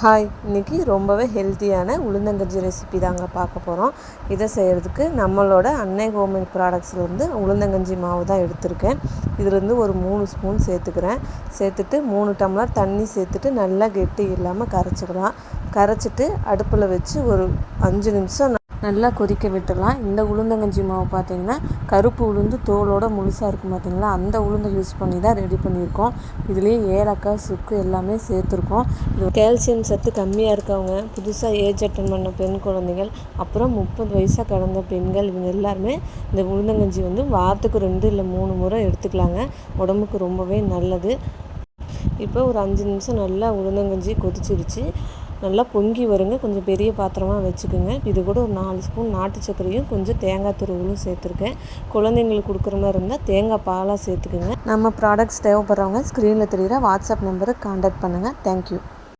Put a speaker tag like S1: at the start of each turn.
S1: Hi, இன்றைக்கி ரொம்பவே ஹெல்த்தியான உளுந்தங்கஞ்சி ரெசிபி தாங்க பார்க்க போகிறோம். இதை செய்கிறதுக்கு நம்மளோட அன்னை ஹோம்மேட் ப்ராடக்ட்ஸ்லேருந்து உளுந்தங்கஞ்சி மாவு தான் எடுத்திருக்கேன். இதிலேருந்து ஒரு 3 ஸ்பூன் சேர்த்துட்டு 3 டம்ளர் தண்ணி சேர்த்துட்டு நல்லா கெட்டி இல்லாமல் கரைச்சிக்கலாம். கரைச்சிட்டு அடுப்பில் வச்சு ஒரு 5 நிமிஷம் நல்லா கொதிக்க விட்டுடலாம். இந்த உளுந்தங்கஞ்சி மாவு பார்த்திங்கன்னா கருப்பு உளுந்து தோலோடு முழுசாக இருக்கும் பார்த்திங்களா, அந்த உளுந்தை யூஸ் பண்ணி தான் ரெடி பண்ணியிருக்கோம். இதுலேயே ஏலக்காய் சுக்கு எல்லாமே சேர்த்துருக்கோம். இது கால்சியம் சத்து கம்மியாக இருக்கவங்க, புதுசாக ஏஜ் அட்டன் பண்ண பெண் குழந்தைகள், அப்புறம் 30 வயசாக கடந்த பெண்கள், இவங்க எல்லாருமே இந்த உளுந்தங்கஞ்சி வாரத்துக்கு 2 இல்லை 3 முறை எடுத்துக்கலாங்க. உடம்புக்கு ரொம்பவே நல்லது. இப்போ ஒரு 5 நிமிஷம் நல்லா உளுந்தங்கஞ்சி கொதிச்சிருச்சு. நல்லா பொங்கி வருங்க. கொஞ்சம் பெரிய பாத்திரமாக வச்சுக்கோங்க. இது கூட ஒரு 4 ஸ்பூன் நாட்டு சர்க்கரையும் கொஞ்சம் தேங்காய் துருவலும் சேர்த்துருக்கேன். குழந்தைங்களுக்கு கொடுக்குற மாதிரி இருந்தால் தேங்காய் பாலாக சேர்த்துக்குங்க. நம்ம ப்ராடக்ட்ஸ் தேவைப்படுறவங்க ஸ்க்ரீனில் தெரிகிற வாட்ஸ்அப் நம்பருக்கு கான்டாக்ட் பண்ணுங்கள். தேங்க்யூ.